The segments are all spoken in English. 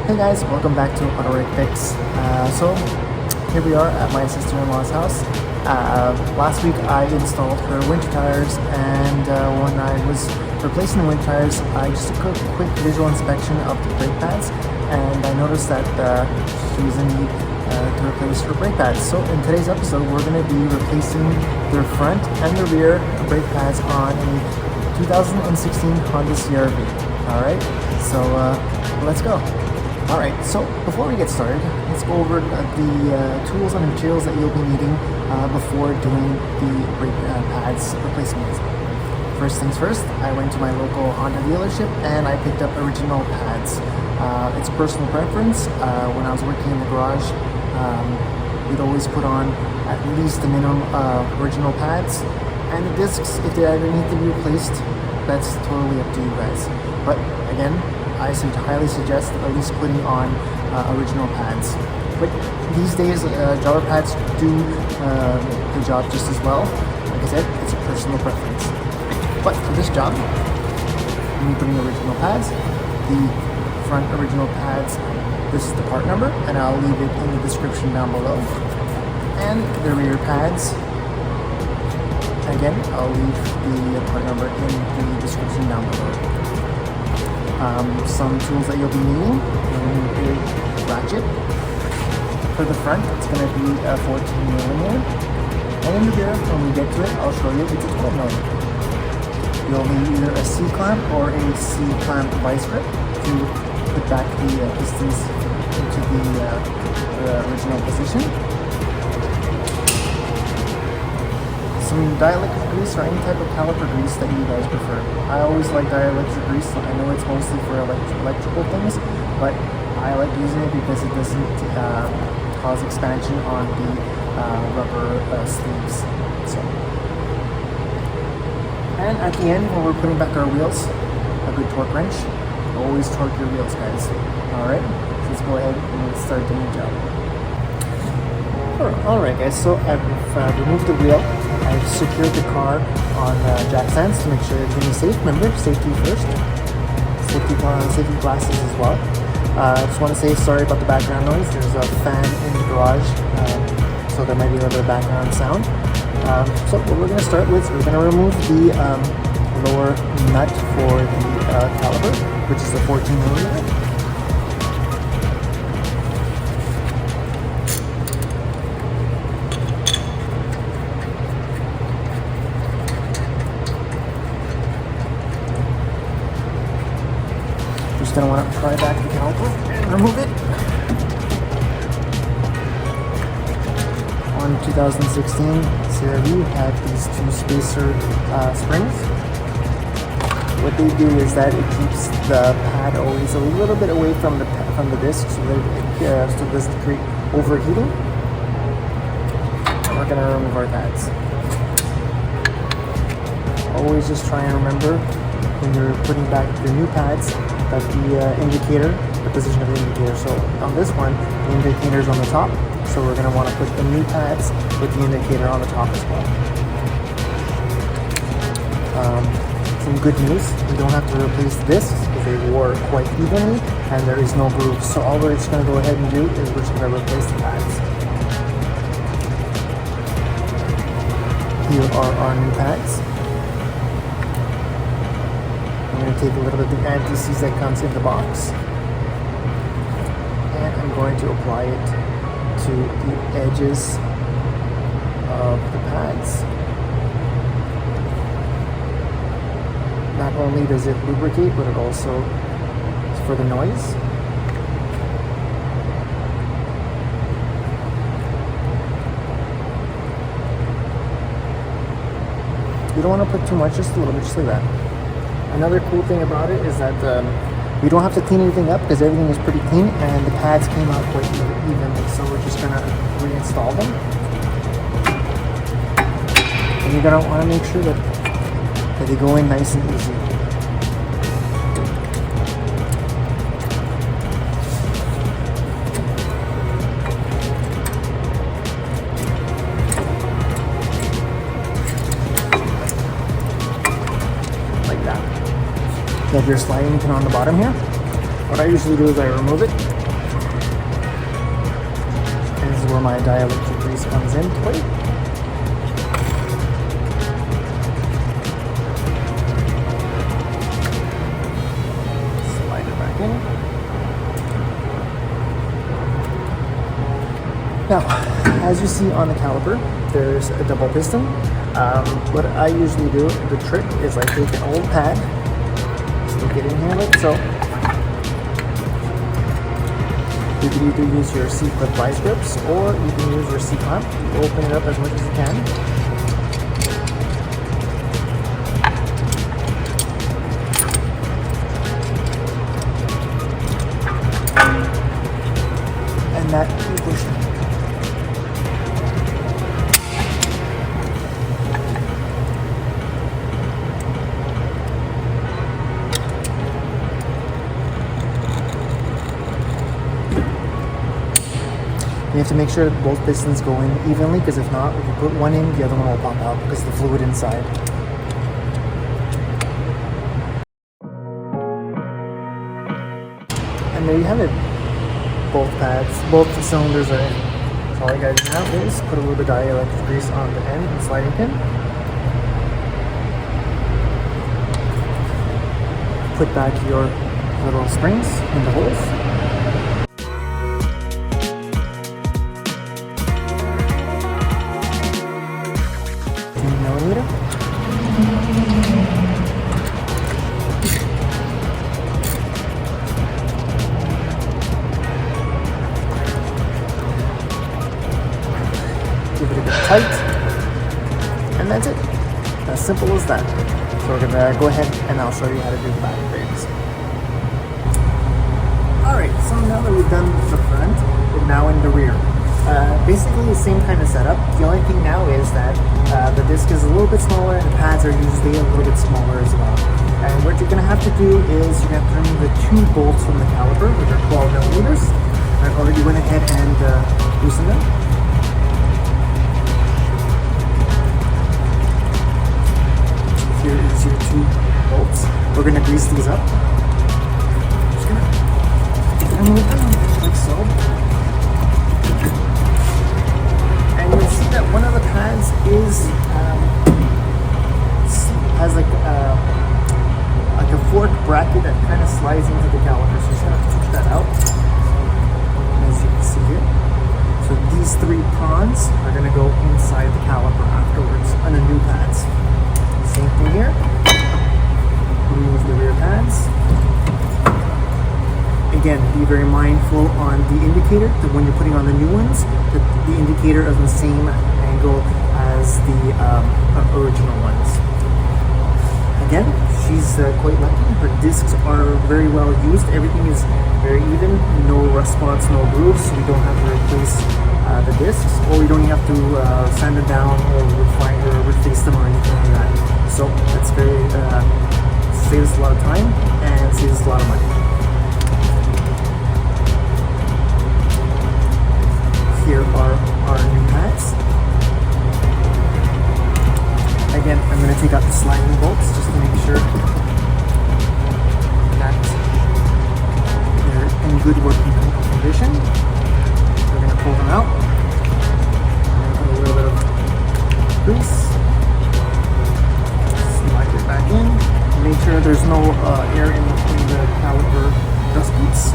Hey guys, welcome back to Autohrycfix. So here we are at my sister-in-law's house. Last week I installed her winter tires, and when I was replacing the winter tires, I just took a quick visual inspection of the brake pads, and I noticed that she's in need to replace her brake pads. So in today's episode, we're going to be replacing the front and the rear brake pads on a 2016 Honda CRV. Alright, so let's go. Alright, so before we get started, let's go over the tools and materials that you'll be needing before doing the brake pads replacement. First things first, I went to my local Honda dealership and I picked up original pads. It's personal preference. When I was working in the garage, we'd always put on at least the minimum original pads. And the discs, if they ever need to be replaced, that's totally up to you guys. But again, I highly suggest at least putting on original pads. But these days, jobber pads do the job just as well. Like I said, it's a personal preference. But for this job, I'm putting original pads. The front original pads, this is the part number, and I'll leave it in the description down below. And the rear pads, again, I'll leave the part number in the description down below. Some tools that you'll be needing: a ratchet. For the front, it's going to be a 14mm, and in the rear, when we get to it, I'll show you it's a 12mm. You'll need either a C-clamp or a C-clamp vice grip to put back the pistons into the original position. Some dielectric grease or any type of caliper grease that you guys prefer. I always like dielectric grease. I know it's mostly for electrical things, but I like using it because it doesn't cause expansion on the rubber sleeves. So, and at the end, when we're putting back our wheels, a good torque wrench. Always torque your wheels, guys. Alright, so let's go ahead and let's start doing the job. Alright guys, so I've removed the wheel. I've secured the car on jack stands to make sure everything is safe. Remember, safety first. Safety glasses as well. I just want to say sorry about the background noise. There's a fan in the garage, so there might be a little bit of background sound. So what we're going to start with, we're going to remove the lower nut for the caliper, which is a 14mm. Just going to want to pry back the caliper and remove it. On 2016 CRV had these two spacer springs. What they do is that it keeps the pad always a little bit away from the disc, so that it doesn't create overheating. And we're going to remove our pads. Always just try and remember when you're putting back the new pads that the indicator, the position of the indicator. So on this one, the indicator is on the top. So we're going to want to put the new pads with the indicator on the top as well. Some good news, we don't have to replace this because they wore quite evenly and there is no grooves. So all we're just going to go ahead and do is we're just going to replace the pads. Here are our new pads. I'm going to take a little bit of the anti-seize that comes in the box, and I'm going to apply it to the edges of the pads. Not only does it lubricate, but it also is for the noise. You don't want to put too much, just a little bit, just like that. Another cool thing about it is that you don't have to clean anything up because everything is pretty clean and the pads came out quite evenly. So we're just going to reinstall them. And you're going to want to make sure that they go in nice and easy. Like that. You have your sliding pin on the bottom here. What I usually do is I remove it. And this is where my dielectric grease comes into play. Slide it back in. Now, as you see on the caliper, there's a double piston. What I usually do, the trick is I take an old pad, stick it in here like so. You can either use your C-clip vice grips or you can use your C-clamp. Open it up as much as you can. And that you push it. You have to make sure that both pistons go in evenly, because if not, if you put one in, the other one will pop out because of the fluid inside. And there you have it. Both pads, both the cylinders are in. So all you gotta do now is put a little bit of dielectric grease on the end and sliding pin. Put back your little springs in the holes. Give it a bit tight, and that's it. As simple as that. So we're gonna go ahead and I'll show you how to do the back brakes. Alright, so now that we've done the front, we're now in the rear. Basically the same kind of setup. The only thing now is that the disc is a little bit smaller and the pads are usually a little bit smaller as well. And what you're gonna have to do is you're gonna have to remove the 2 bolts from the caliper, which are 12 millimeters. I've already went ahead and loosened them. Here is your 2 bolts. We're going to grease these up. Just going to remove them like so. And you'll see that one of the pads has like a fork bracket that kind of slides into the caliper. So just going to push that out, as you can see here. So these 3 prongs are going to go inside the caliper afterwards on the new pads. Same thing here. Remove the rear pads. Again, be very mindful on the indicator that when you're putting on the new ones, that the indicator is the same angle as the original ones. Again, she's quite lucky. Her discs are very well used. Everything is very even. No rust spots, no grooves. So we don't have to replace the discs, or we don't have to sand them down or refine or reface them or anything like that. So that's very saves us a lot of time and saves us a lot of money. Here are our new pads. Again, I'm going to take out the sliding bolts just to make sure that they're in good working condition. We're going to pull them out. Put a little bit of grease. Slide it back in. Make sure there's no air in the caliper dust boots.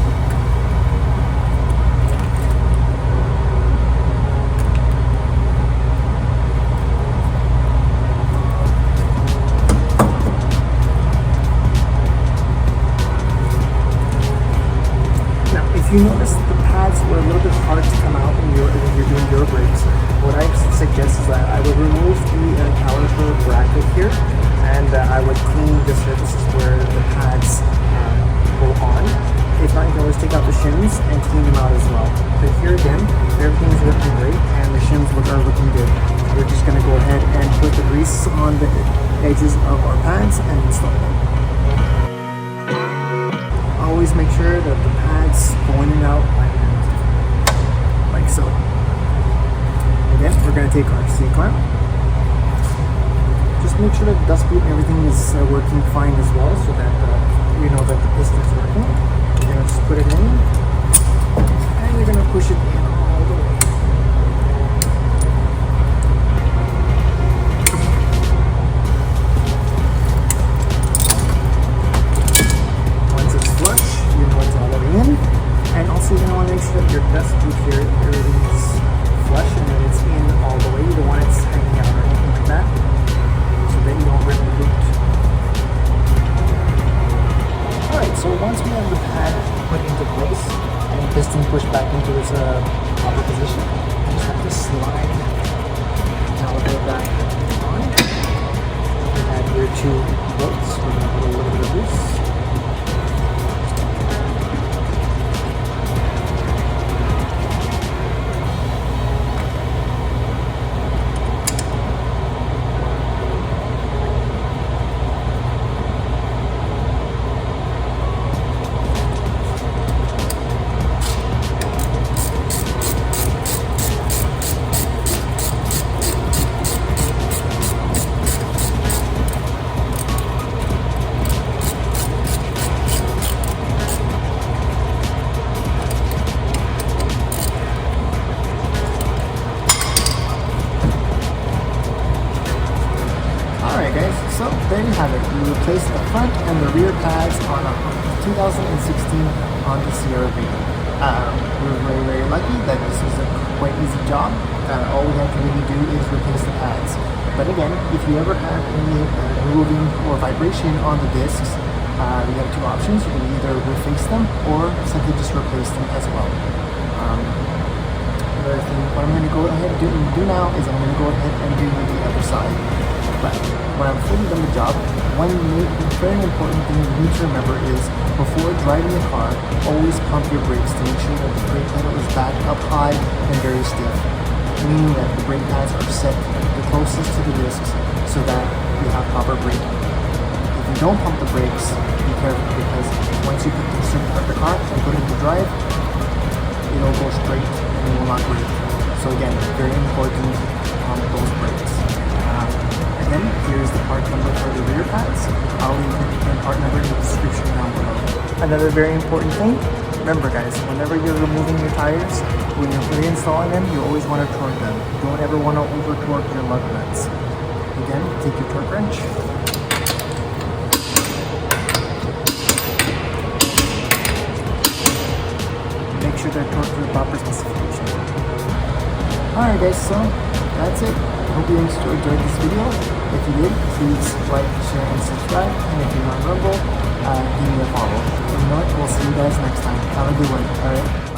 Now, if you notice the pads were a little bit hard to come out when you're doing your brakes, what I suggest is that I would remove the caliper bracket here, and I would clean the surfaces where the pads go on. If not, you can always take out the shims and clean them out as well. But here again, everything's looking great and the shims are looking good. We're just going to go ahead and put the grease on the edges of our pads and install them. Always make sure that the pads go in and out by hand, like so. Again, we're going to take our C-clamp. Just make sure that the dust boot and everything is working fine as well, so that you know that the piston is working. You're going to sure that your dust proof here, everything's flush and that it's in all the way. You don't want it hanging out or anything like that, so that you don't rip the boot. Alright, so once we have the pad put into place and the piston pushed back into its proper position, you just have to slide the caliper back on. We have your 2 bolts. We're going to put a little bit of loose. Alright guys, so there you have it. You replaced the front and the rear pads on a 2016 Honda CRV. We were very, very lucky that this was a quite easy job. All we had to really do is replace the pads. But again, if you ever have any moving or vibration on the discs, you have 2 options. You can either reface them or simply just replace them as well. Another thing, what I'm going to go ahead and do now is I'm going to go ahead and do the other side. But when I'm fully done the job, one very important thing you need to remember is before driving the car, always pump your brakes to make sure that the brake pedal is back up high and very stiff, meaning that the brake pads are set the closest to the discs so that you have proper braking. If you don't pump the brakes, be careful, because once you put the car and put it into drive, it'll go straight and it will not brake. So again, very important to pump those brakes. Again, here's the part number for the rear pads. I'll leave the part number in the description down below. Another very important thing, remember guys, whenever you're removing your tires, when you're reinstalling them, you always want to torque them. You don't ever want to over torque your lug nuts. Again, take your torque wrench. Make sure they're torqued to the proper specification. Alright guys, so that's it. I hope you enjoyed this video. If you did, please like, share, and subscribe. And if you're on Rumble, give me a follow. And you know what? We'll see you guys next time. Have a good one. Alright.